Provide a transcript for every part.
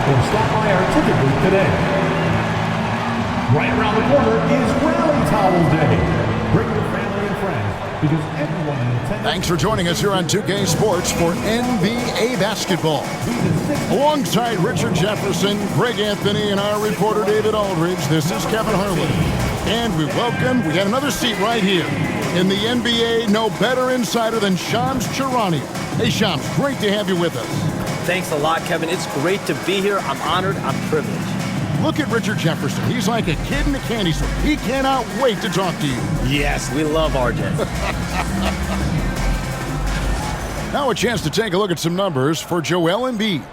or stop by our ticket booth today. Right around the corner is Rally Towel Day. Bring your family and friends because everyone in attendance... Thanks for joining us here on 2K Sports for NBA basketball. Alongside Richard Jefferson, Greg Anthony, and our reporter David Aldridge, this is Kevin Harlan. And we got another seat right here in the NBA, no better insider than Shams Charania. Hey Shams, great to have you with us. Thanks a lot, Kevin. It's great to be here. I'm honored. I'm privileged. Look at Richard Jefferson. He's like a kid in a candy store. He cannot wait to talk to you. Yes, we love RJ. Now a chance to take a look at some numbers for Joel Embid.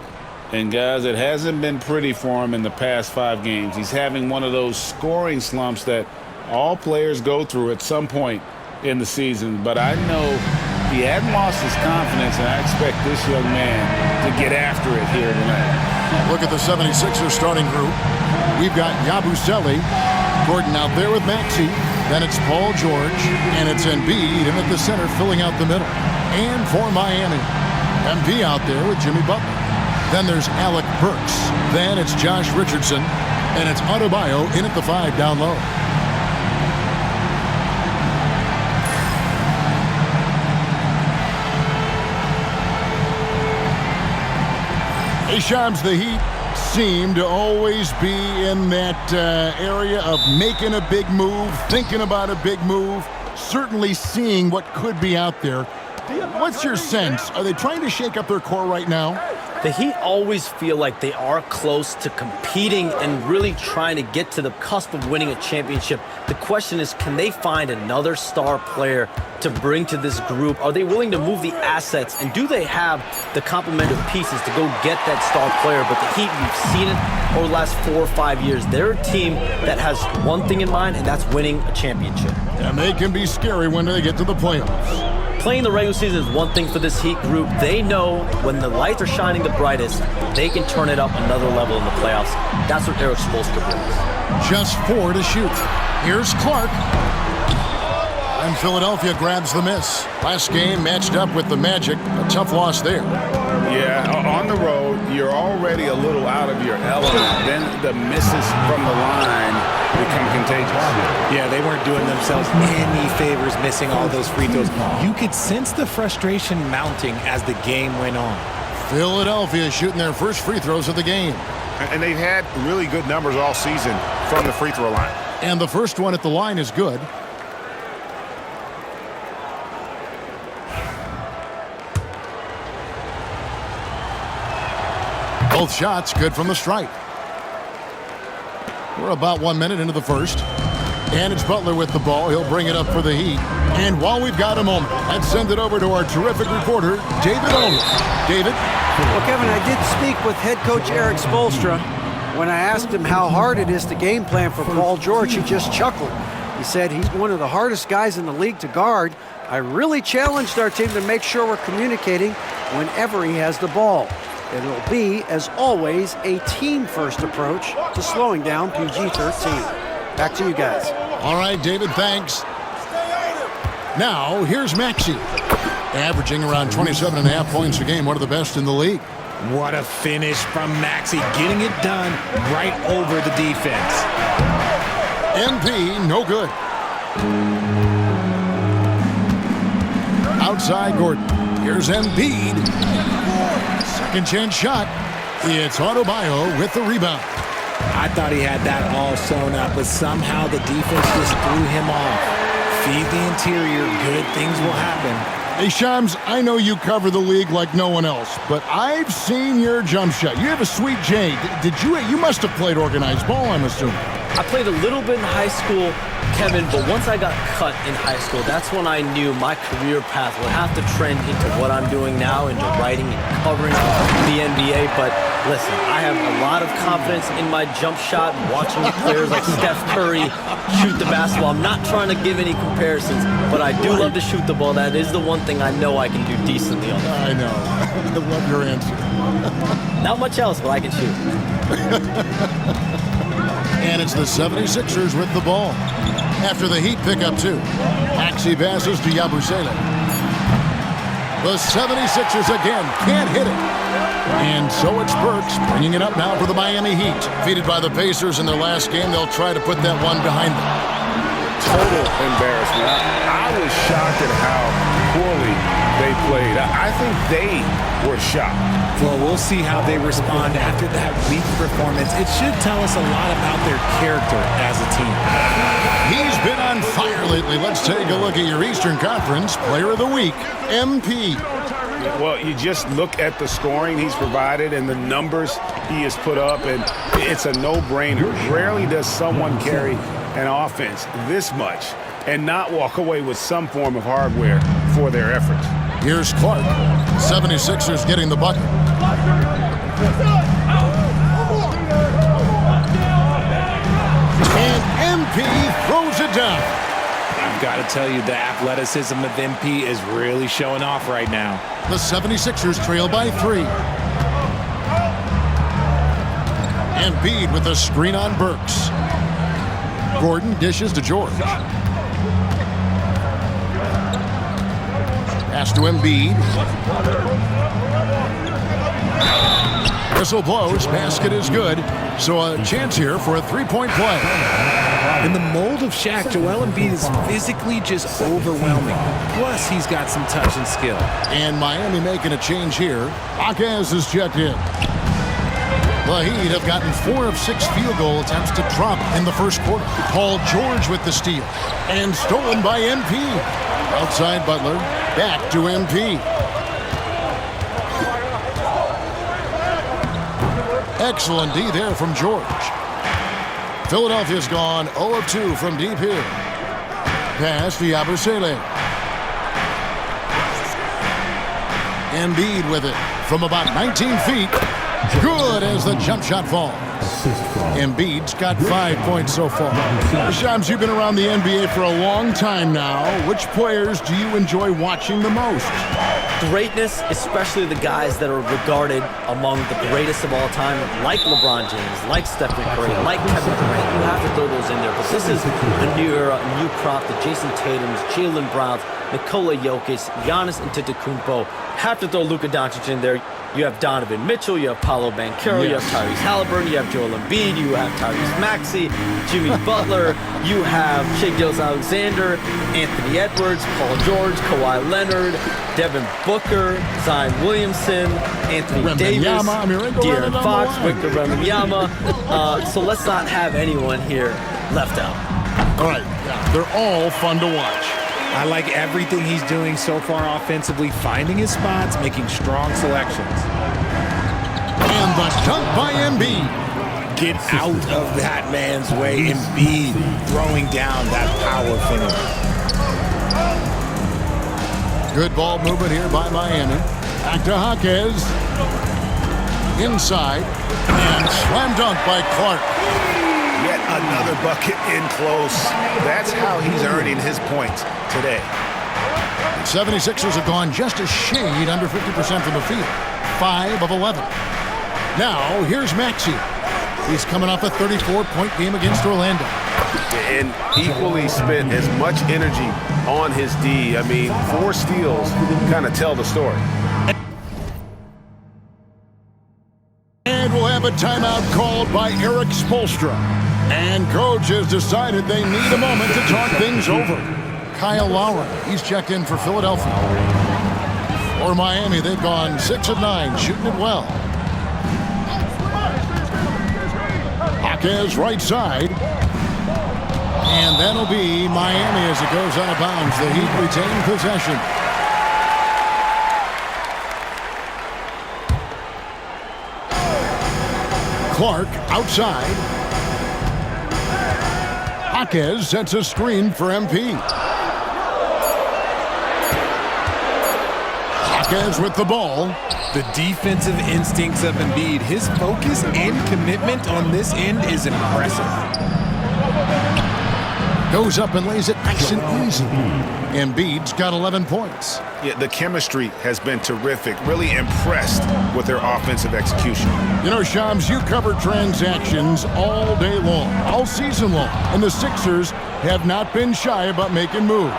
And guys, it hasn't been pretty for him in the past 5 games. He's having one of those scoring slumps that all players go through at some point in the season. But I know he hadn't lost his confidence, and I expect this young man to get after it here tonight. Look at the 76ers starting group. We've got Yabusele, Gordon out there with Maxey. Then it's Paul George, and it's Embiid, and at the center filling out the middle. And for Miami, MP out there with Jimmy Butler. Then there's Alec Burks. Then it's Josh Richardson, and it's Adebayo in at the 5 down low. Hey, Shams, the Heat seem to always be in that area of making a big move, thinking about a big move, certainly seeing what could be out there. What's your sense? Are they trying to shake up their core right now? The Heat always feel like they are close to competing and really trying to get to the cusp of winning a championship. The question is, can they find another star player to bring to this group? Are they willing to move the assets? And do they have the complement of pieces to go get that star player? But the Heat, we've seen it over the last 4 or 5 years. They're a team that has one thing in mind, and that's winning a championship. And they can be scary when they get to the playoffs. Playing the regular season is one thing for this Heat group. They know when the lights are shining the brightest, they can turn it up another level in the playoffs. That's what Erik Spoelstra brings. Just 4 to shoot. Here's Clark. And Philadelphia grabs the miss. Last game matched up with the Magic. A tough loss there. Yeah, on the road, you're already a little out of your element. Then the misses from the line become contagious. Yeah, they weren't doing themselves any favors missing all those free throws. You could sense the frustration mounting as the game went on. Philadelphia shooting their first free throws of the game. And they've had really good numbers all season from the free throw line. And the first one at the line is good. Both shots good from the stripe. We're about 1 minute into the first. And it's Butler with the ball. He'll bring it up for the Heat. And while we've got a moment, let's send it over to our terrific reporter, David Aldridge. David? Well, Kevin, I did speak with head coach Erik Spoelstra. When I asked him how hard it is to game plan for Paul George, he just chuckled. He said he's one of the hardest guys in the league to guard. I really challenged our team to make sure we're communicating whenever he has the ball. It'll be, as always, a team-first approach to slowing down PG-13. Back to you guys. All right, David, thanks. Now, here's Maxey. Averaging around 27.5 points a game, one of the best in the league. What a finish from Maxey, getting it done right over the defense. MP, no good. Outside Gordon. Here's Embiid. Second chance shot. It's Adebayo with the rebound. I thought he had that all sewn up, but somehow the defense just threw him off. Feed the interior, good things will happen. Hey, Shams, I know you cover the league like no one else, but I've seen your jump shot. You have a sweet J. You must have played organized ball, I'm assuming. I played a little bit in high school, Kevin, but once I got cut in high school, that's when I knew my career path would have to trend into what I'm doing now, into writing and covering the NBA. But listen, I have a lot of confidence in my jump shot, watching players like Steph Curry shoot the basketball. I'm not trying to give any comparisons, but I do love to shoot the ball. That is the one thing I know I can do decently on. I know. I love your answer. Not much else, but I can shoot. And it's the 76ers with the ball. After the Heat pick up 2. Maxey passes to Yabusele. The 76ers again can't hit it. And so it's Burks bringing it up now for the Miami Heat. Defeated by the Pacers in their last game, they'll try to put that one behind them. Total embarrassment. I was shocked at how poorly they played. I think they were shocked. Well, we'll see how they respond after that weak performance. It should tell us a lot about their character as a team. He's been on fire lately. Let's take a look at your Eastern Conference Player of the Week, MP. Well, you just look at the scoring he's provided and the numbers he has put up, and it's a no-brainer. Rarely does someone carry an offense this much and not walk away with some form of hardware for their efforts. Here's Clark. 76ers getting the bucket. And MP throws it down. I've got to tell you, the athleticism of MP is really showing off right now. The 76ers trail by 3. Embiid with a screen on Burks. Gordon dishes to George. Pass to Embiid. Whistle blows. Basket is good. So a chance here for a three-point play. In the mold of Shaq, Joel Embid is physically just overwhelming. Plus, he's got some touch and skill. And Miami making a change here. Akaz is checked in. The Heat have gotten 4 of 6 field goal attempts to drop in the first quarter. Paul George with the steal. And stolen by MP. Outside Butler. Back to MP. Excellent D there from George. Philadelphia's gone 0 of 2 from deep here. Pass to Yabusele. Embiid with it from about 19 feet. Good as the jump shot falls. Embiid's got 5 points so far. Shams, you've been around the NBA for a long time now. Which players do you enjoy watching the most? Greatness, especially the guys that are regarded among the greatest of all time, like LeBron James, like Stephen Curry, like Kevin Durant. You have to throw those in there. But this is a new era, a new crop. The Jason Tatums, Jalen Browns, Nikola Jokic, Giannis Antetokounmpo. Have to throw Luka Doncic in there. You have Donovan Mitchell, you have Paolo Banchero, you have Tyrese Halliburton, you have Joel Embiid, you have Tyrese Maxey, Jimmy Butler, you have Shai Gilgeous-Alexander, Anthony Edwards, Paul George, Kawhi Leonard, Devin Booker, Zion Williamson, Anthony Davis, De'Aaron Fox, Victor Wembanyama. So let's not have anyone here left out. All right, they're all fun to watch. I like everything he's doing so far offensively, finding his spots, making strong selections. And the dunk by Embiid. Get out of that man's way. Embiid throwing down that power finish. Good ball movement here by Miami. Back to Jaquez. Inside. And slam dunk by Clark. Yet another bucket in close. That's how he's earning his points today. 76ers have gone just a shade under 50% from the field. 5 of 11. Now, here's Maxey. He's coming off a 34-point game against Orlando. And equally spent as much energy on his D. I mean, 4 steals kind of tell the story. And we'll have a timeout called by Eric Spoelstra. And coach has decided they need a moment to talk things over. Kyle Lowry, he's checked in for Philadelphia. For Miami, they've gone 6 of 9, shooting it well. Jaquez right side. And that'll be Miami as it goes out of bounds. The Heat retain possession. Clark outside. Jaquez sets a screen for MP. Jaquez with the ball. The defensive instincts of Embiid, his focus and commitment on this end is impressive. Goes up and lays it nice and easy. Embiid's got 11 points. Yeah, the chemistry has been terrific. Really impressed with their offensive execution. You know, Shams, you cover transactions all day long, all season long. And the Sixers have not been shy about making moves.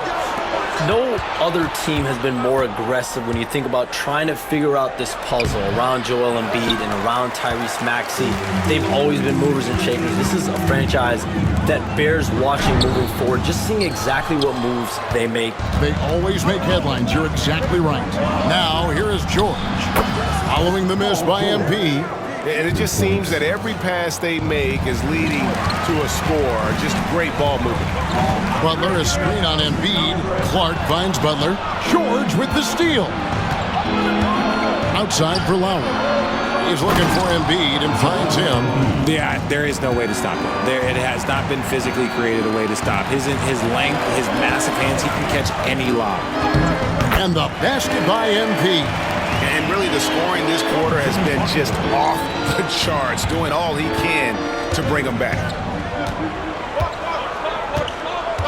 No other team has been more aggressive when you think about trying to figure out this puzzle around Joel Embiid and around Tyrese Maxey. They've always been movers and shakers. This is a franchise that bears watching moving forward, just seeing exactly what moves they make. They always make headlines. You're exactly right. Now, here is George. Following the miss by MP. And it just seems that every pass they make is leading to a score. Just great ball movement. Butler is screen on Embiid. Clark finds Butler. George with the steal. Outside for Lowry. He's looking for Embiid and finds him. Yeah, there is no way to stop him. It has not been physically created a way to stop. His length, his massive hands, he can catch any lob. And the basket by MP. And really the scoring this quarter has been just off the charts, doing all he can to bring them back.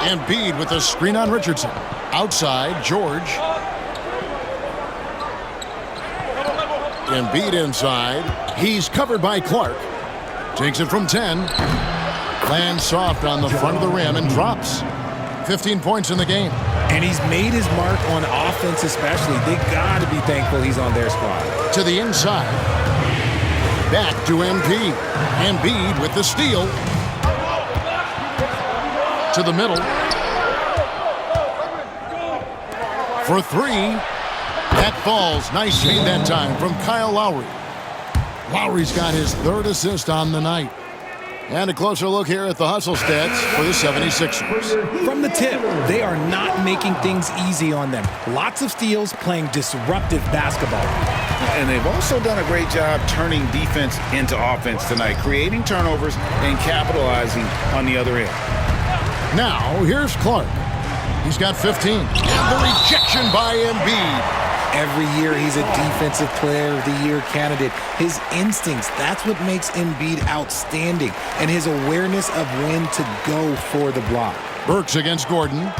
Embiid with a screen on Richardson. Outside, George. Embiid inside. He's covered by Clark. Takes it from 10. Lands soft on the front of the rim and drops. 15 points in the game. And he's made his mark on offense especially. They got to be thankful he's on their squad. To the inside. Back to MP. Embiid with the steal. To the middle. For three. That falls. Nice feed that time from Kyle Lowry. Lowry's got his third assist on the night. And a closer look here at the hustle stats for the 76ers. From the tip, they are not making things easy on them. Lots of steals, playing disruptive basketball. And they've also done a great job turning defense into offense tonight, creating turnovers and capitalizing on the other end. Now, here's Clark. He's got 15. And the rejection by Embiid. Every year he's a Defensive Player of the Year candidate. His instincts, that's what makes Embiid outstanding. And his awareness of when to go for the block. Burks against Gordon.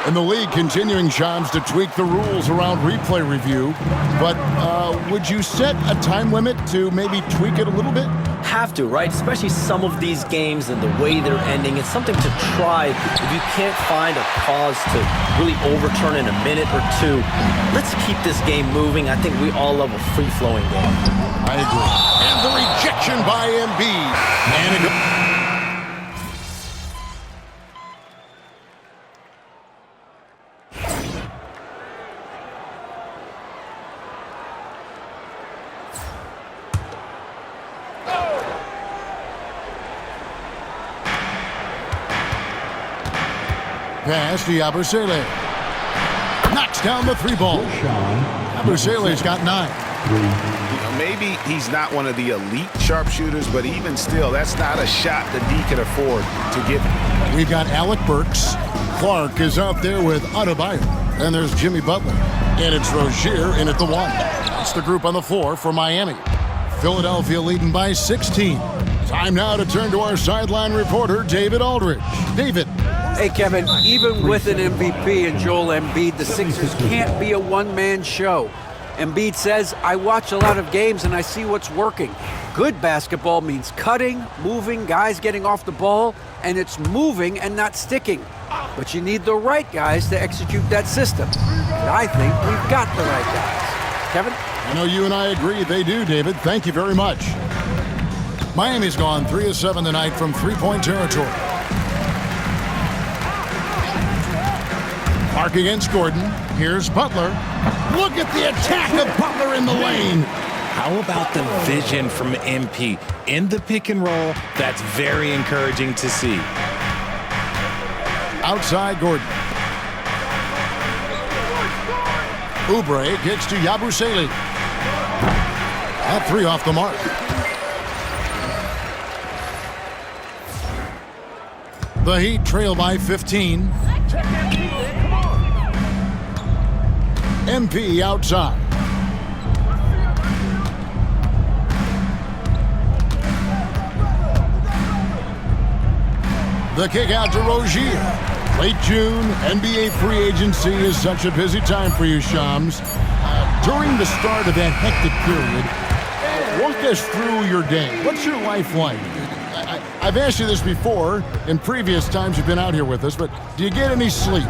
And the league continuing, Shams, to tweak the rules around replay review. But would you set a time limit to maybe tweak it a little bit? Have to, right? Especially some of these games and the way they're ending. It's something to try if you can't find a cause to really overturn in a minute or two. Let's keep this game moving. I think we all love a free-flowing game. I agree. And the rejection by Embiid. And it pass to Yabusele. Knocks down the three ball. Yabusele's got 9. Maybe he's not one of the elite sharpshooters, but even still, that's not a shot that D can afford to give him. We've got Alec Burks. Clark is out there with Adebayo. And there's Jimmy Butler. And it's Rozier in at the 1. That's the group on the floor for Miami. Philadelphia leading by 16. Time now to turn to our sideline reporter, David Aldridge. David. Hey, Kevin, even with an MVP and Joel Embid, the Sixers can't be a one-man show. Embiid says, I watch a lot of games and I see what's working. Good basketball means cutting, moving, guys getting off the ball, and it's moving and not sticking. But you need the right guys to execute that system. And I think we've got the right guys. Kevin? I know you and I agree they do, David. Thank you very much. Miami's gone 3 of 7 tonight from three-point territory. Clark against Gordon. Here's Butler. Look at the attack of Butler in the lane. How about the vision from MP? In the pick and roll, that's very encouraging to see. Outside Gordon. Oubre gets to Yabusele. That 3 off the mark. The Heat trail by 15. MP outside. The kick out to Rozier. Late June, NBA free agency is such a busy time for you, Shams. During the start of that hectic period, walk us through your day. What's your life like? I've asked you this before in previous times you've been out here with us, but do you get any sleep?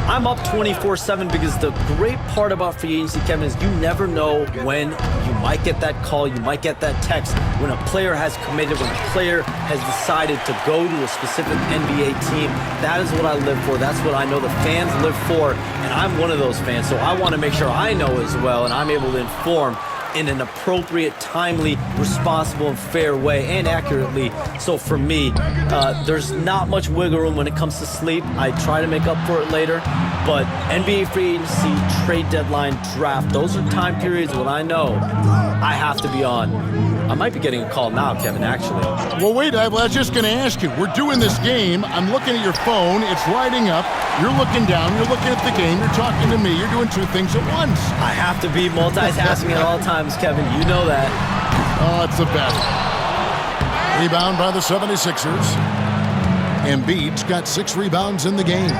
I'm up 24/7 because the great part about free agency, Kevin, is you never know when you might get that call, you might get that text, when a player has committed, when a player has decided to go to a specific NBA team. That is what I live for. That's what I know the fans live for, and I'm one of those fans, so I want to make sure I know as well, and I'm able to inform in an appropriate, timely, responsible, and fair way, and accurately. So for me, there's not much wiggle room when it comes to sleep. I try to make up for it later, but NBA free agency, trade deadline, draft, those are time periods when I know I have to be on. I might be getting a call now, Kevin, actually. Well, wait, I was just going to ask you. We're doing this game. I'm looking at your phone. It's lighting up. You're looking down. You're looking at the game. You're talking to me. You're doing two things at once. I have to be multitasking at all times, Kevin. You know that. Oh, it's the best. Rebound by the 76ers. Embiid's got 6 rebounds in the game.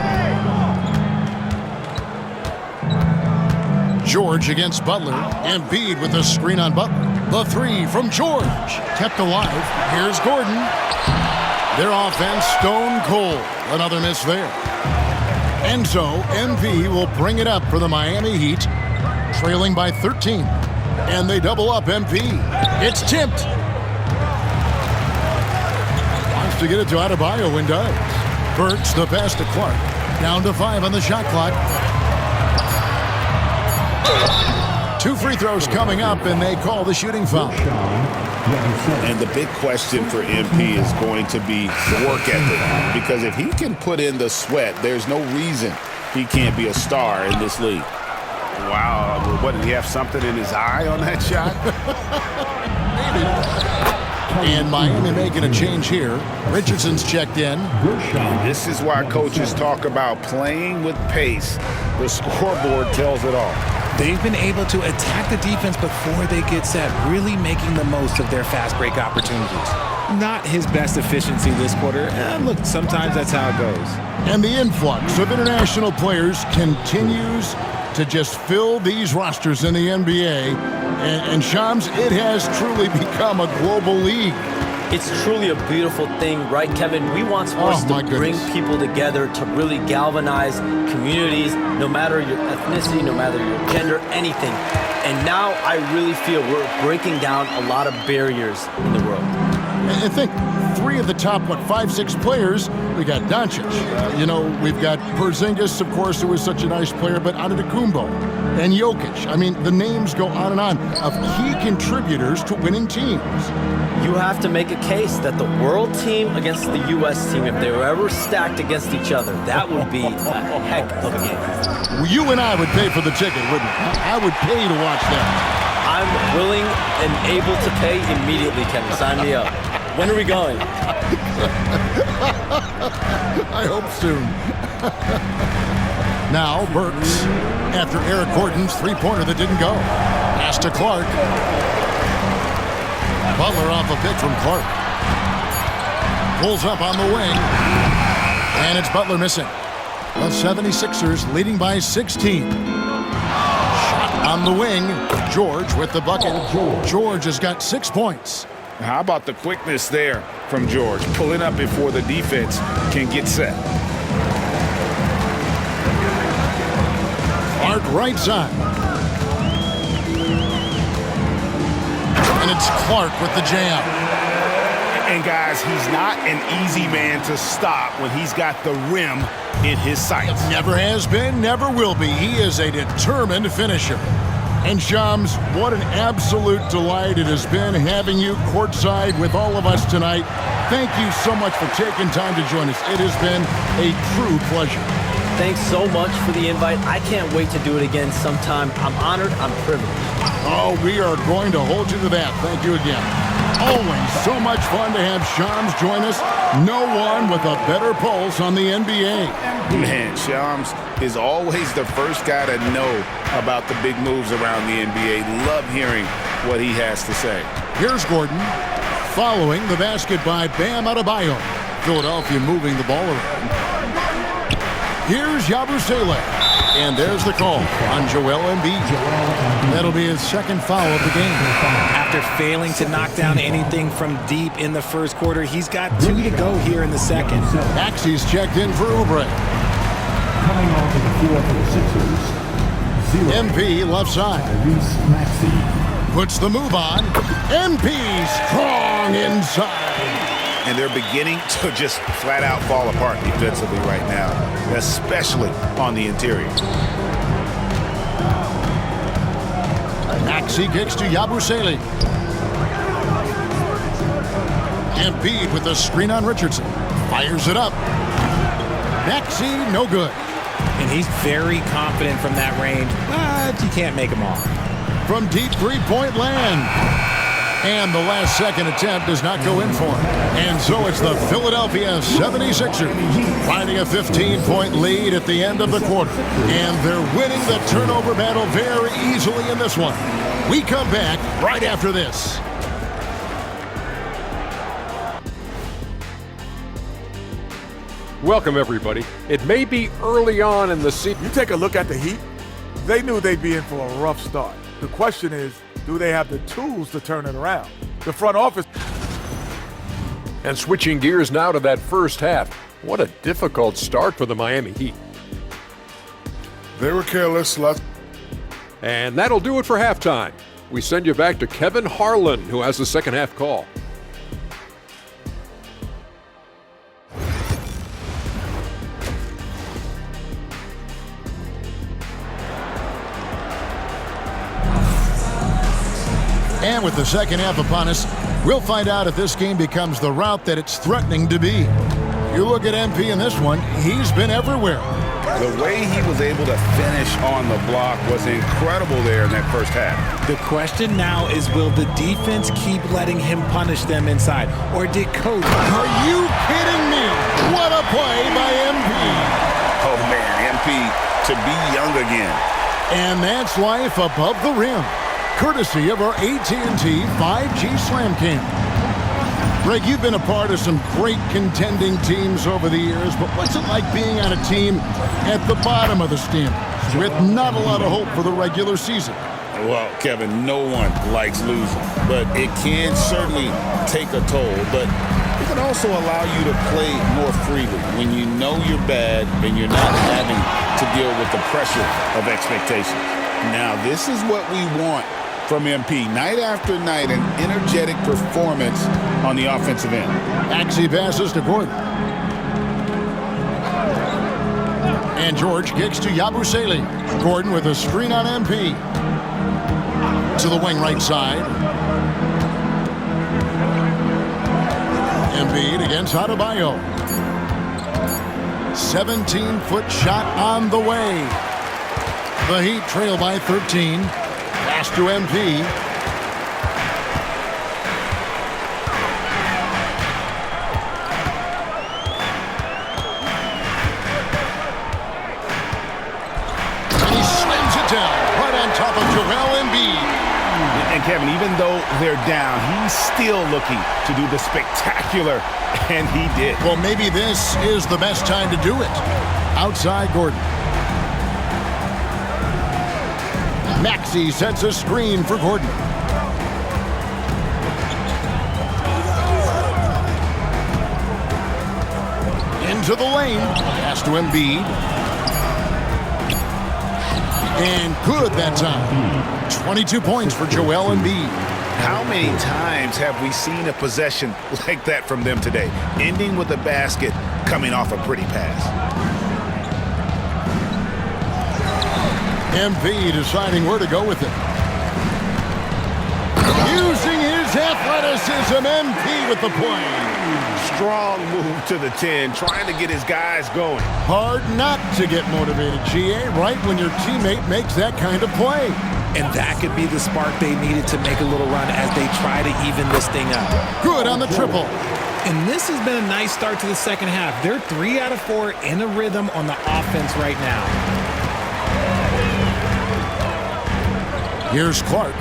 George against Butler. Embiid with a screen on Butler. The 3 from George. Kept alive. Here's Gordon. Their offense stone cold. Another miss there. And so MP will bring it up for the Miami Heat, trailing by 13. And they double up MP. It's tipped. Wants to get it to Adebayo and does. Burks the pass to Clark. Down to 5 on the shot clock. 2 free throws coming up, and they call the shooting foul. And the big question for MP is going to be work ethic, because if he can put in the sweat, there's no reason he can't be a star in this league. Wow, what, did he have something in his eye on that shot? And Miami making a change here. Richardson's checked in. And this is why coaches talk about playing with pace. The scoreboard tells it all. They've been able to attack the defense before they get set, really making the most of their fast break opportunities. Not his best efficiency this quarter. And look, sometimes that's how it goes. And the influx of international players continues to just fill these rosters in the NBA. And Shams, it has truly become a global league. It's truly a beautiful thing, right, Kevin? We want sports to bring people together, to really galvanize communities, no matter your ethnicity, no matter your gender, anything. And now I really feel we're breaking down a lot of barriers in the world. I think 3 of the top, 5, 6 players, we got Doncic. We've got Porzingis, of course, who was such a nice player, but Antetokounmpo and Jokic. I mean, the names go on and on of key contributors to winning teams. You have to make a case that the world team against the U.S. team, if they were ever stacked against each other, that would be a heck of a game. Well, you and I would pay for the ticket, wouldn't we? I would pay to watch that. I'm willing and able to pay immediately, Kevin. Sign me up. When are we going? I hope soon. Now, Burks, after Eric Gordon's three-pointer that didn't go. Pass to Clark. Butler off a pick from Clark. Pulls up on the wing. And it's Butler missing. The 76ers leading by 16. Shot on the wing. George with the bucket. George has got 6 points. How about the quickness there from George, pulling up before the defense can get set. Clark right side. And it's Clark with the jam. And guys, he's not an easy man to stop when he's got the rim in his sights. Never has been, never will be. He is a determined finisher. And Shams, what an absolute delight it has been having you courtside with all of us tonight. Thank you so much for taking time to join us. It has been a true pleasure. Thanks so much for the invite. I can't wait to do it again sometime. I'm honored. I'm privileged. Oh, we are going to hold you to that. Thank you again. Always so much fun to have Shams join us. No one with a better pulse on the NBA. Man, Shams is always the first guy to know about the big moves around the NBA. Love hearing what he has to say. Here's Gordon following the basket by Bam Adebayo. Philadelphia moving the ball around. Here's Yabusele. And there's the call on Joel Embid. That'll be his second foul of the game. After failing to knock down anything from deep in the first quarter, he's got 2 to go here in the second. Maxey's checked in for Oubre. Coming onto the floor for the Sixers, MP left side. Puts the move on. MP strong inside. And they're beginning to just flat out fall apart defensively right now, especially on the interior. Maxey kicks to Yabusele. Embiid with the screen on Richardson. Fires it up. Maxey, no good. And he's very confident from that range, but you can't make him off. From deep three-point land. And the last second attempt does not go in for him. And so it's the Philadelphia 76ers finding a 15-point lead at the end of the quarter. And they're winning the turnover battle very easily in this one. We come back right after this. Welcome, everybody. It may be early on in the season. You take a look at the Heat, they knew they'd be in for a rough start. The question is, do they have the tools to turn it around? The front office. And switching gears now to that first half. What a difficult start for the Miami Heat. They were careless. And that'll do it for halftime. We send you back to Kevin Harlan, who has the second half call. And with the second half upon us, we'll find out if this game becomes the route that it's threatening to be. You look at MP in this one, he's been everywhere. The way he was able to finish on the block was incredible there in that first half. The question now is, will the defense keep letting him punish them inside? Or did Coach... Are you kidding me? What a play by MP. Oh, man, MP to be young again. And that's life above the rim, courtesy of our AT&T 5G Slam Cam. Greg, you've been a part of some great contending teams over the years, but what's it like being on a team at the bottom of the standings with not a lot of hope for the regular season? Well, Kevin, no one likes losing, but it can certainly take a toll. But it can also allow you to play more freely when you know you're bad and you're not having to deal with the pressure of expectations. Now, this is what we want from MP. Night after night, an energetic performance on the offensive end. Maxey passes to Gordon. And George kicks to Yabusele. Gordon with a screen on MP. To the wing right side. Embiid against Adebayo. 17-foot shot on the way. The Heat trail by 13. Pass to MP. And he slams it down right on top of Joel Embid. And Kevin, even though they're down, he's still looking to do the spectacular, and he did. Well, maybe this is the best time to do it. Outside Gordon. Maxey sets a screen for Gordon. Into the lane. Pass to Embiid. And good that time. 22 points for Joel Embid. How many times have we seen a possession like that from them today, ending with a basket coming off a pretty pass? MP deciding where to go with it. Using his athleticism, MP with the play. Strong move to the 10, trying to get his guys going. Hard not to get motivated, GA, right when your teammate makes that kind of play. And that could be the spark they needed to make a little run as they try to even this thing up. Good on the triple. And this has been a nice start to the second half. They're 3 out of 4 in a rhythm on the offense right now. Here's Clark.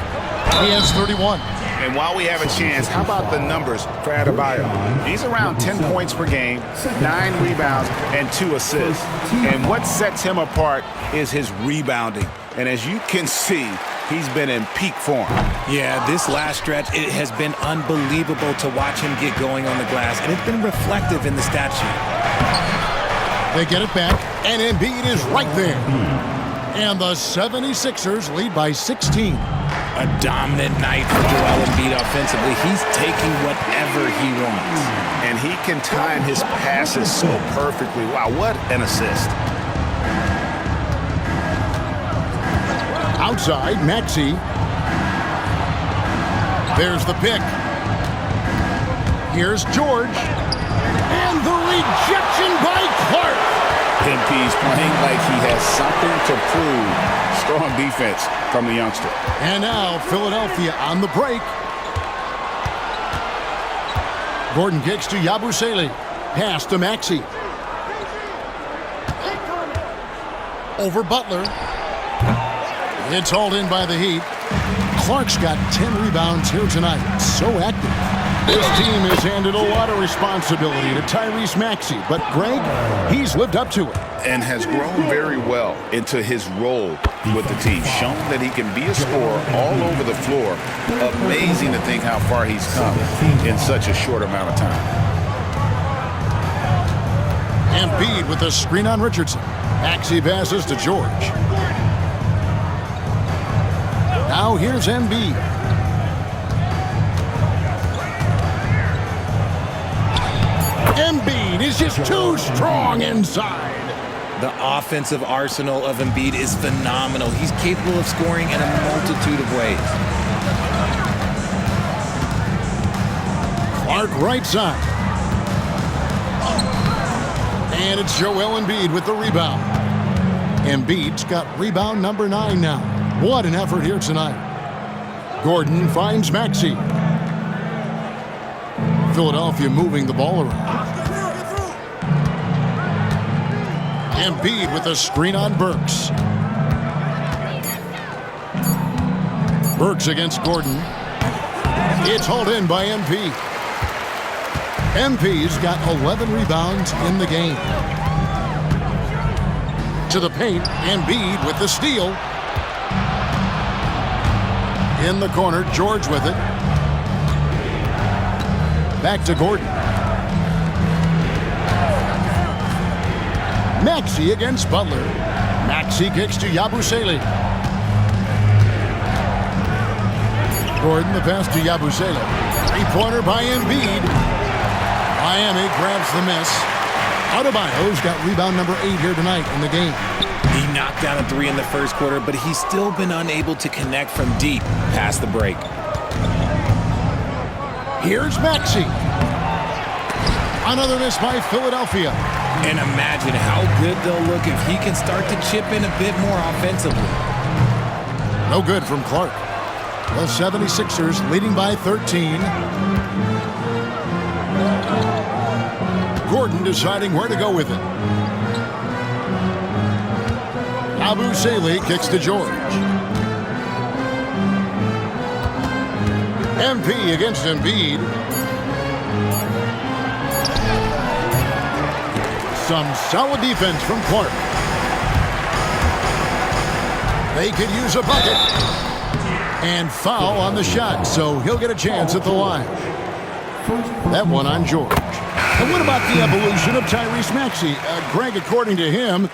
He has 31. And while we have a chance, how about the numbers for Adebayo? He's around 10 points per game, 9 rebounds, and 2 assists. And what sets him apart is his rebounding. And as you can see, he's been in peak form. Yeah, this last stretch, it has been unbelievable to watch him get going on the glass, and it's been reflective in the stat sheet. They get it back, and Embiid is right there. And the 76ers lead by 16. A dominant night for Joel Embid offensively. He's taking whatever he wants. And he can time his passes so perfectly. Wow, what an assist. Outside, Maxey. There's the pick. Here's George. And the rejection by Clark. MP's playing like he has something to prove. Strong defense from the youngster. And now Philadelphia on the break. Gordon kicks to Yabusele. Pass to Maxey. Over Butler. It's hauled in by the Heat. Clark's got 10 rebounds here tonight. So active. This team has handed a lot of responsibility to Tyrese Maxey, but Greg, he's lived up to it. And has grown very well into his role with the team. Shown that he can be a scorer all over the floor. Amazing to think how far he's come in such a short amount of time. Embiid with a screen on Richardson. Maxey passes to George. Now here's Embiid. Embiid is just too strong inside. The offensive arsenal of Embiid is phenomenal. He's capable of scoring in a multitude of ways. Clark right side. And it's Joel Embid with the rebound. Embiid's got rebound number 9 now. What an effort here tonight. Gordon finds Maxey. Philadelphia moving the ball around. Embiid with a screen on Burks. Burks against Gordon. It's hauled in by MP. MP's got 11 rebounds in the game. To the paint, Embiid with the steal. In the corner, George with it. Back to Gordon. Maxey against Butler. Maxey kicks to Yabusele. Gordon the pass to Yabusele. Three-pointer by Embiid. Miami grabs the miss. Adebayo's got rebound number 8 here tonight in the game. He knocked down a 3 in the first quarter, but he's still been unable to connect from deep past the break. Here's Maxey. Another miss by Philadelphia. And imagine how good they'll look if he can start to chip in a bit more offensively. No good from Clark. The 76ers leading by 13. Gordon deciding where to go with it. Yabusele kicks to George. MP against Embiid. Some solid defense from Clark. They could use a bucket. And foul on the shot, so he'll get a chance at the line. That one on George. And what about the evolution of Tyrese Maxey? Greg, according to him,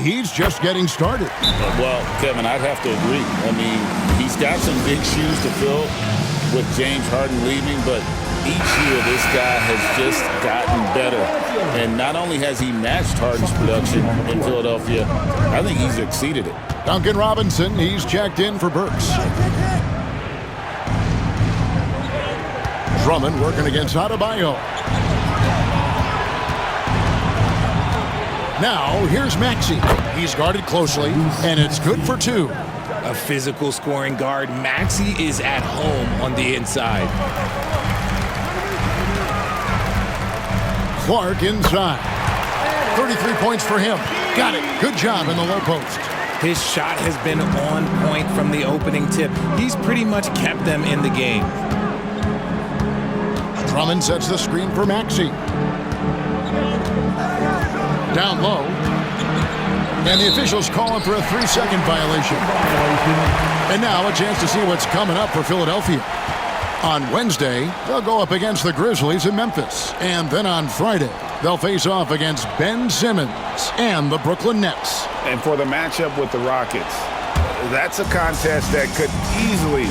he's just getting started. Well, Kevin, I'd have to agree. I mean, he's got some big shoes to fill with James Harden leaving, but each year this guy has just gotten better. And not only has he matched Harden's production in Philadelphia, I think he's exceeded it. Duncan Robinson, he's checked in for Burks. Drummond working against Adebayo. Now, here's Maxey. He's guarded closely, and it's good for 2. A physical scoring guard, Maxey is at home on the inside. Clark inside. 33 points for him. Got it. Good job in the low post. His shot has been on point from the opening tip. He's pretty much kept them in the game. Drummond sets the screen for Maxey. Down low. And the officials call him for a 3-second violation. And now a chance to see what's coming up for Philadelphia. On Wednesday, they'll go up against the Grizzlies in Memphis. And then on Friday, they'll face off against Ben Simmons and the Brooklyn Nets. And for the matchup with the Rockets, that's a contest that could easily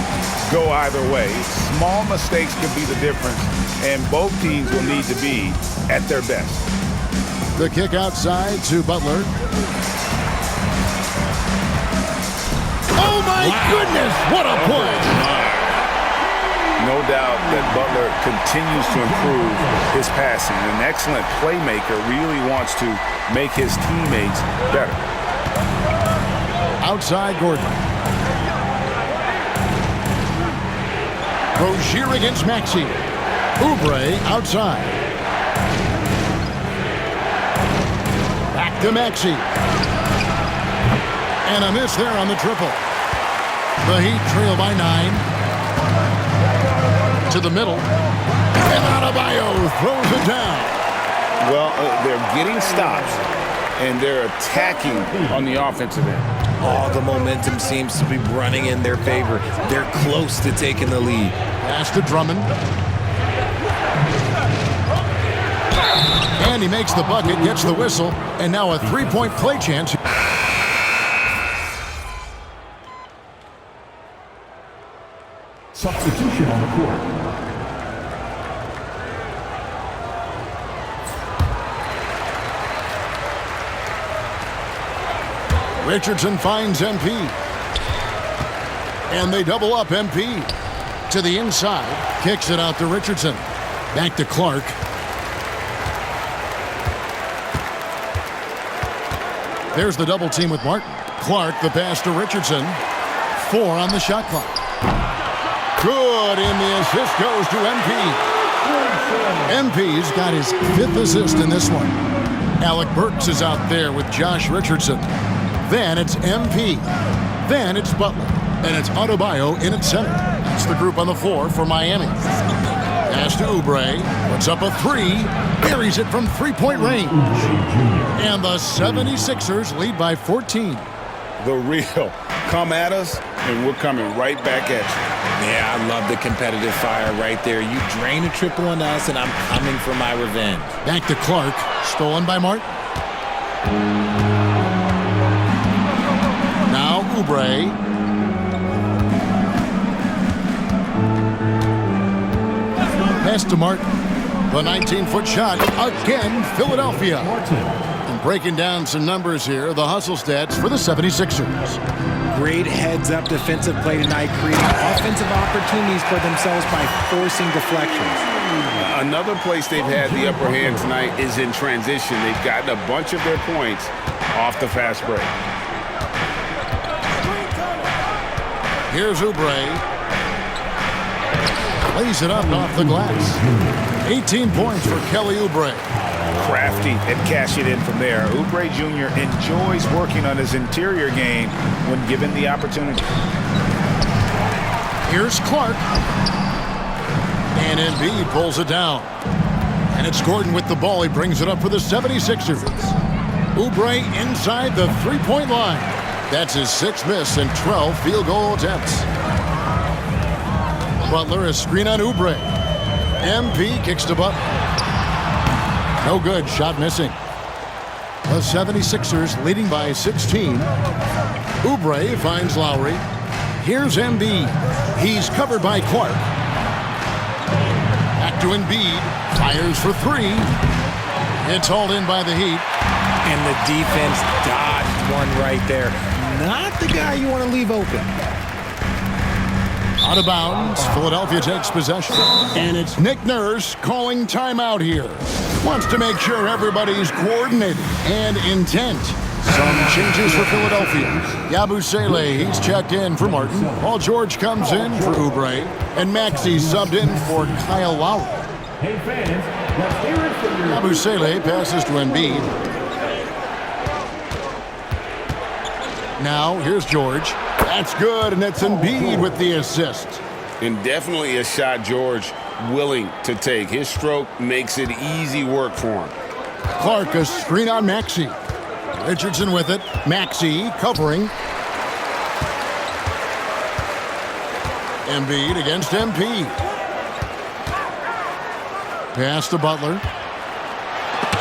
go either way. Small mistakes could be the difference, and both teams will need to be at their best. The kick outside to Butler. Oh, my goodness, what a push! No doubt that Butler continues to improve his passing. An excellent playmaker, really wants to make his teammates better. Outside Gordon. Rozier against Maxey. Oubre outside. Back to Maxey. And a miss there on the triple. The Heat trail by 9. To the middle. And Adebayo throws it down. Well, they're getting stops, and they're attacking on the offensive end. All the momentum seems to be running in their favor. They're close to taking the lead. Pass to Drummond. And he makes the bucket, gets the whistle, and now a three-point play chance. Substitution on the court. Richardson finds MP. And they double up MP. To the inside. Kicks it out to Richardson. Back to Clark. There's the double team with Martin. Clark, the pass to Richardson. 4 on the shot clock. Good, and the assist goes to MP. MP's got his 5th assist in this one. Alec Burks is out there with Josh Richardson. Then it's MP. Then it's Butler. And it's Adebayo in at center. It's the group on the floor for Miami. Pass to Oubre. Puts up a 3. Buries it from three-point range. And the 76ers lead by 14. The real. Come at us, and we're coming right back at you. Yeah, I love the competitive fire right there. You drain a triple on us, and I'm coming for my revenge. Back to Clark. Stolen by Martin. Now Oubre. Pass to Martin. The 19-foot shot. Again, Philadelphia. And breaking down some numbers here, the hustle stats for the 76ers. Great heads-up defensive play tonight, creating offensive opportunities for themselves by forcing deflections. Another place they've had the upper hand tonight is in transition. They've gotten a bunch of their points off the fast break. Here's Oubre. Lays it up off the glass. 18 points for Kelly Oubre. Crafty and cash it in from there. Oubre Jr. enjoys working on his interior game when given the opportunity. Here's Clark. And Embiid pulls it down. And it's Gordon with the ball. He brings it up for the 76ers. Oubre inside the three-point line. That's his 6th miss and 12 field goal attempts. Butler, a screen on Oubre. MP kicks to Butler. No good. Shot missing. The 76ers leading by 16. Oubre finds Lowry. Here's Embiid. He's covered by Clark. Back to Embiid. Fires for 3. It's hauled in by the Heat. And the defense dodged one right there. Not the guy you want to leave open. Out of bounds. Philadelphia takes possession. And it's Nick Nurse calling timeout here. Wants to make sure everybody's coordinated and intent. Some changes for Philadelphia. Yabusele, he's checked in for Martin. Paul George comes in for Oubre. And Maxey subbed in for Kyle Lowry. Hey fans, let's hear it from your... Yabusele passes to Embiid. Now, here's George. That's good, and it's Embiid with the assist. And definitely a shot George willing to take. His stroke makes it easy work for him. Clark, a screen on Maxey. Richardson with it. Maxey covering. Embiid against MP. Pass to Butler.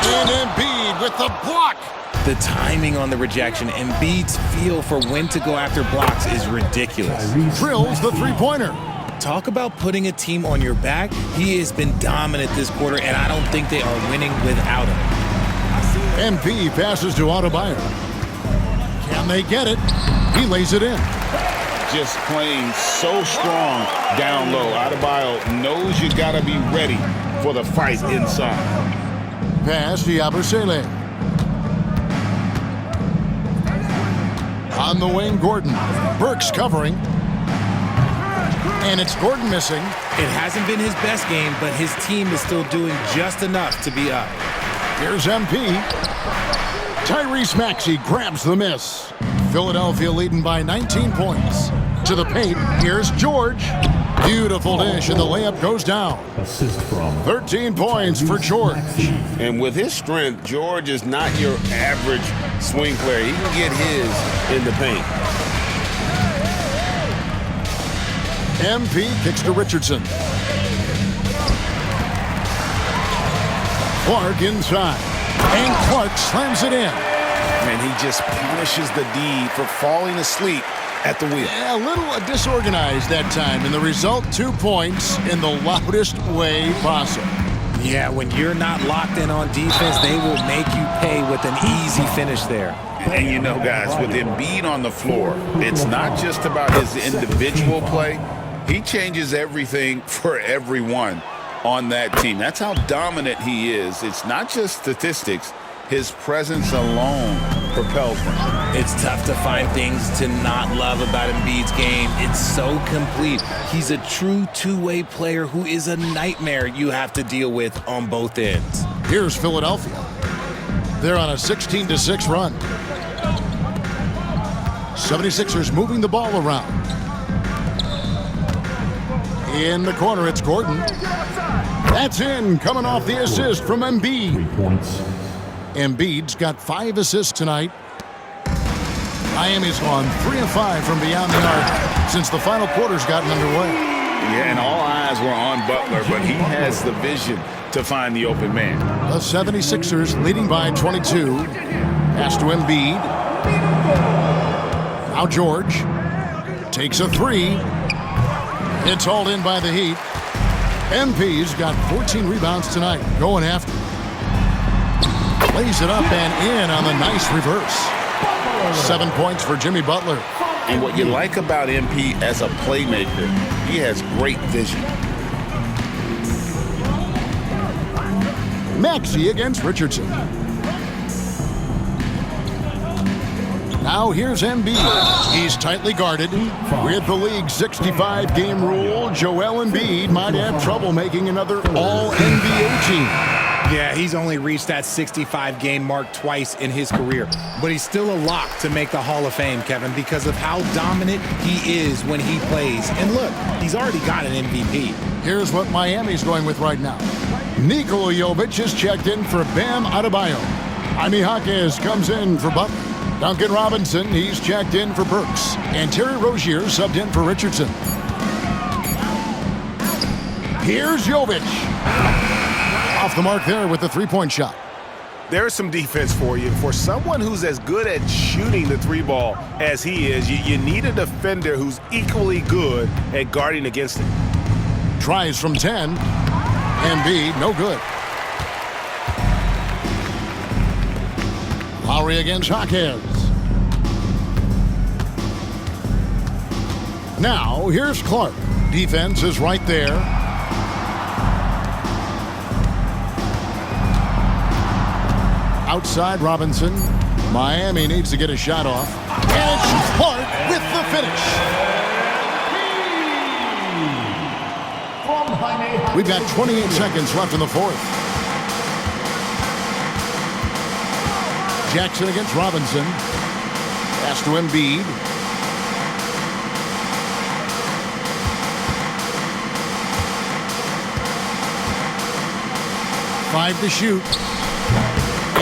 And Embiid with the block. The timing on the rejection, Embiid's feel for when to go after blocks is ridiculous. Drills the three-pointer. Talk about putting a team on your back. He has been dominant this quarter, and I don't think they are winning without him. MP passes to Adebayo. Can they get it? He lays it in. Just playing so strong down low. Adebayo knows you got to be ready for the fight inside. Pass to Yabusele. On the wing, Gordon. Burks covering. And it's Gordon missing. It hasn't been his best game, but his team is still doing just enough to be up. Here's MP. Tyrese Maxey grabs the miss. Philadelphia leading by 19 points. To the paint, here's George. Beautiful dish, and the layup goes down. Assist from 13 points for George. And with his strength, George is not your average swing player. He can get his in the paint. MP kicks to Richardson. Clark inside. And Clark slams it in. And he just punishes the D for falling asleep at the wheel. Yeah, a little disorganized that time. And the result, 2 points in the loudest way possible. Yeah, when you're not locked in on defense, they will make you pay with an easy finish there. And you know, guys, with Embiid on the floor, it's not just about his individual play. He changes everything for everyone on that team. That's how dominant he is. It's not just statistics. His presence alone propels them. It's tough to find things to not love about Embiid's game. It's so complete. He's a true two-way player who is a nightmare you have to deal with on both ends. Here's Philadelphia. They're on a 16-6 run. 76ers moving the ball around. In the corner, it's Gordon. That's in, coming off the assist from Embiid. 3 points. Embiid's got 5 assists tonight. Miami's gone 3 of 5 from beyond the arc since the final quarter's gotten underway. Yeah, and all eyes were on Butler, but he has the vision to find the open man. The 76ers leading by 22. Pass to Embiid. Now George takes a 3. It's hauled in by the Heat. MP's got 14 rebounds tonight, going after. Lays it up and in on the nice reverse. 7 points for Jimmy Butler. And what you like about MP as a playmaker, he has great vision. Maxey against Richardson. Now here's Embiid. He's tightly guarded. With the league's 65-game rule, Joel Embid might have trouble making another All-NBA team. Yeah, he's only reached that 65-game mark twice in his career. But he's still a lock to make the Hall of Fame, Kevin, because of how dominant he is when he plays. And look, he's already got an MVP. Here's what Miami's going with right now. Nikola Jovic is checked in for Bam Adebayo. Jaime Jaquez comes in for Butler. Duncan Robinson, he's checked in for Burks. And Terry Rozier subbed in for Richardson. Here's Jovic. Off the mark there with the three-point shot. There's some defense for you. For someone who's as good at shooting the three ball as he is, you need a defender who's equally good at guarding against it. Tries from 10. Embiid, no good. Lowry against Jaquez. Now, here's Clark. Defense is right there. Outside Robinson. Miami needs to get a shot off. And it's Clark with the finish. We've got 28 seconds left in the fourth. Jackson against Robinson. Pass to Embiid. Five to shoot.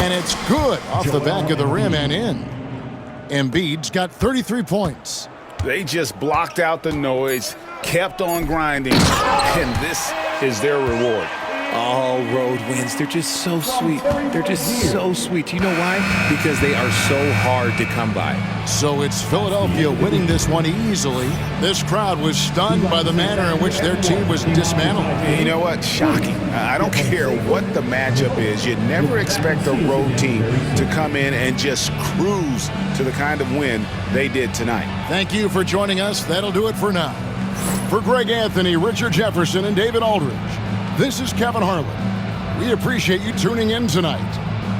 And it's good off the back of the rim and in. Embiid's got 33 points. They just blocked out the noise, kept on grinding, and this is their reward. All road wins. They're just so sweet. They're just so sweet. You know why? Because they are so hard to come by. So it's Philadelphia winning this one easily. This crowd was stunned by the manner in which their team was dismantled. You know what? Shocking. I don't care what the matchup is. You never expect a road team to come in and just cruise to the kind of win they did tonight. Thank you for joining us. That'll do it for now. For Greg Anthony, Richard Jefferson, and David Aldridge, this is Kevin Harlan. We appreciate you tuning in tonight.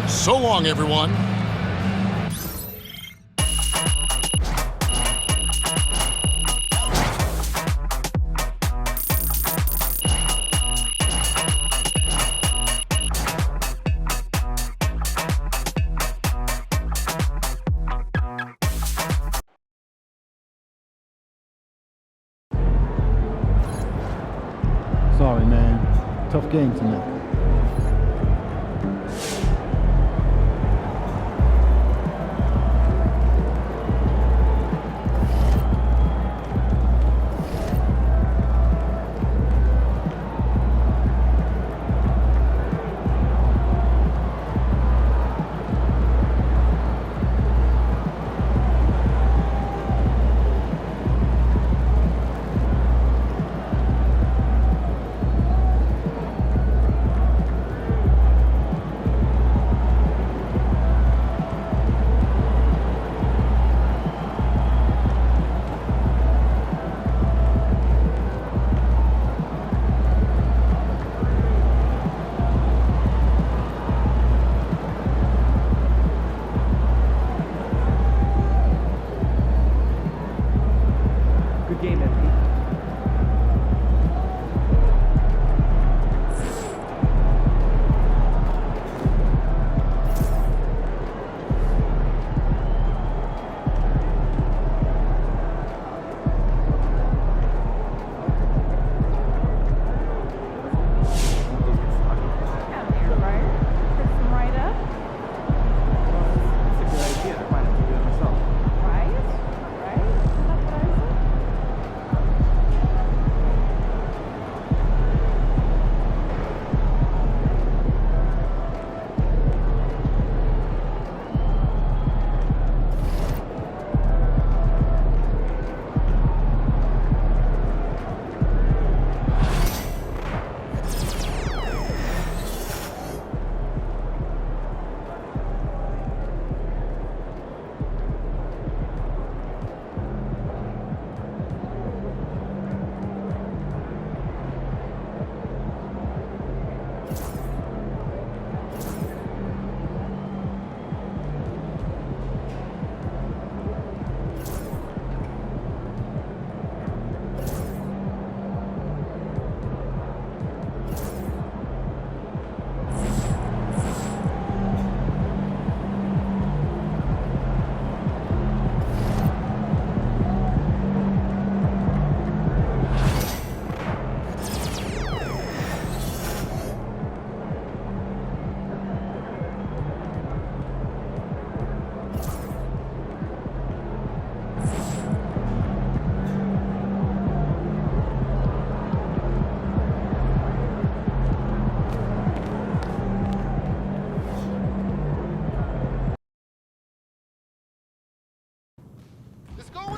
So long, everyone. Sorry, man. Tough game tonight.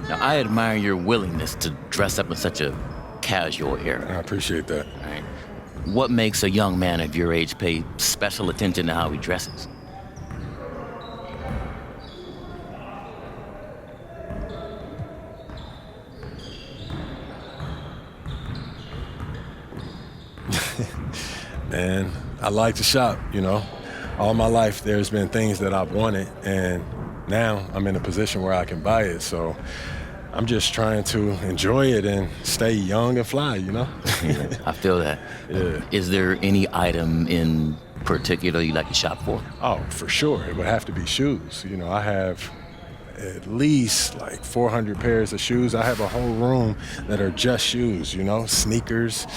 Now, I admire your willingness to dress up in such a casual era. I appreciate that. Right? What makes a young man of your age pay special attention to how he dresses? Man, I like to shop, you know. All my life there's been things that I've wanted, and now I'm in a position where I can buy it. So I'm just trying to enjoy it and stay young and fly, you know? Yeah, I feel that. Yeah. Is there any item in particular you like to shop for? Oh, for sure. It would have to be shoes. You know, I have at least like 400 pairs of shoes. I have a whole room that are just shoes, you know, sneakers,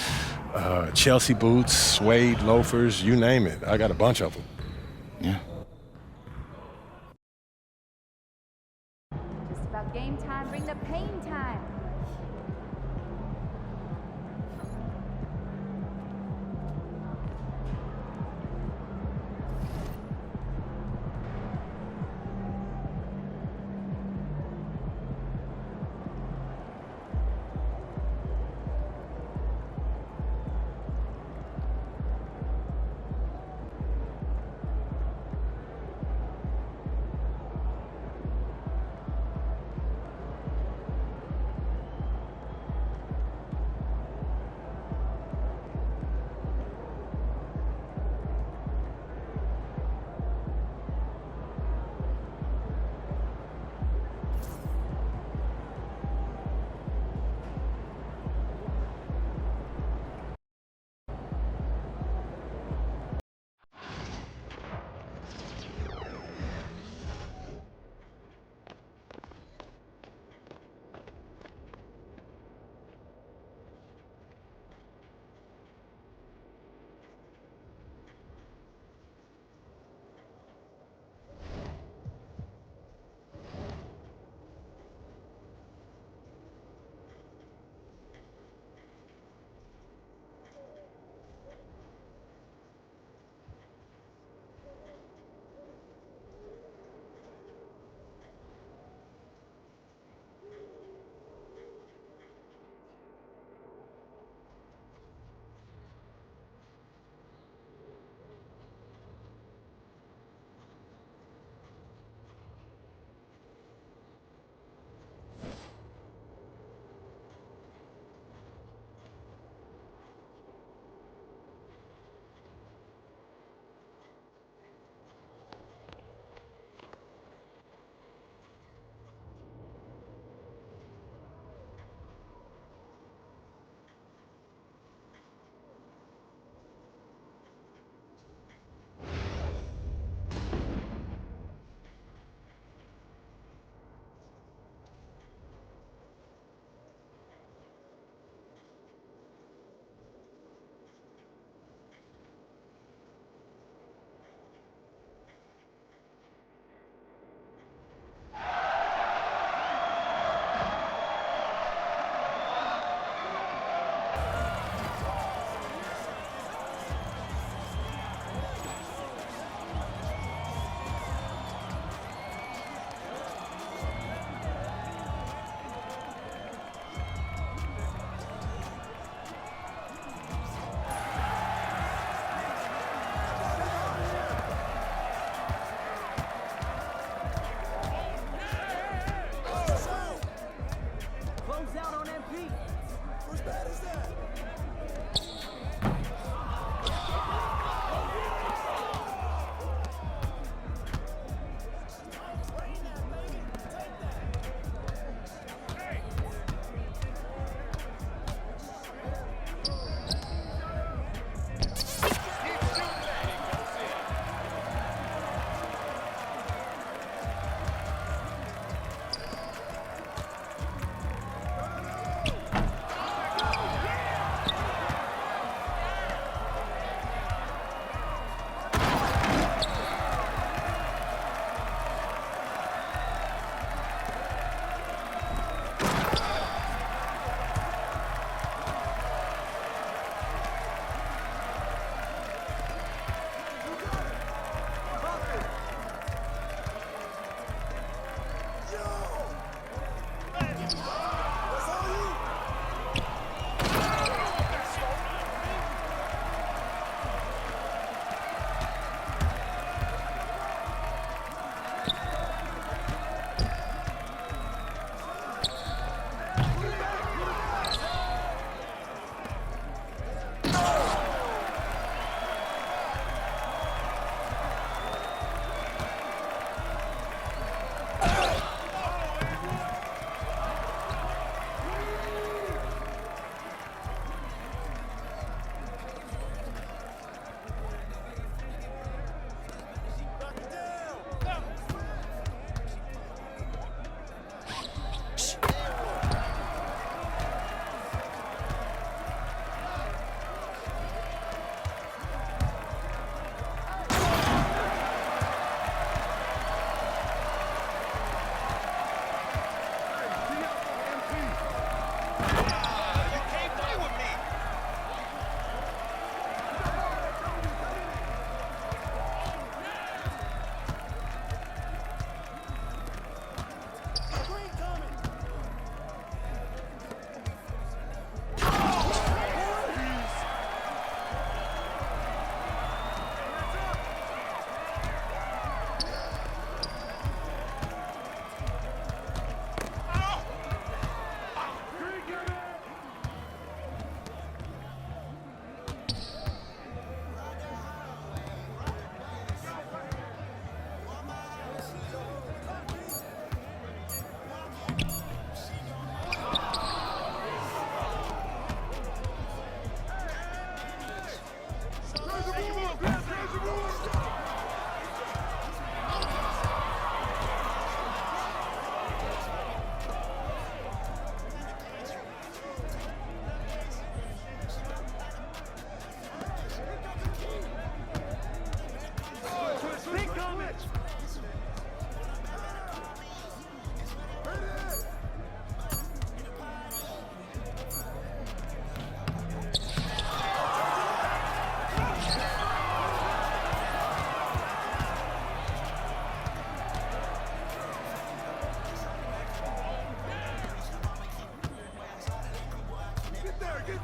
Chelsea boots, suede loafers, you name it. I got a bunch of them. Yeah. Just about game time, bring the pain time.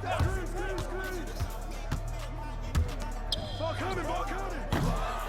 Ball coming, ball coming.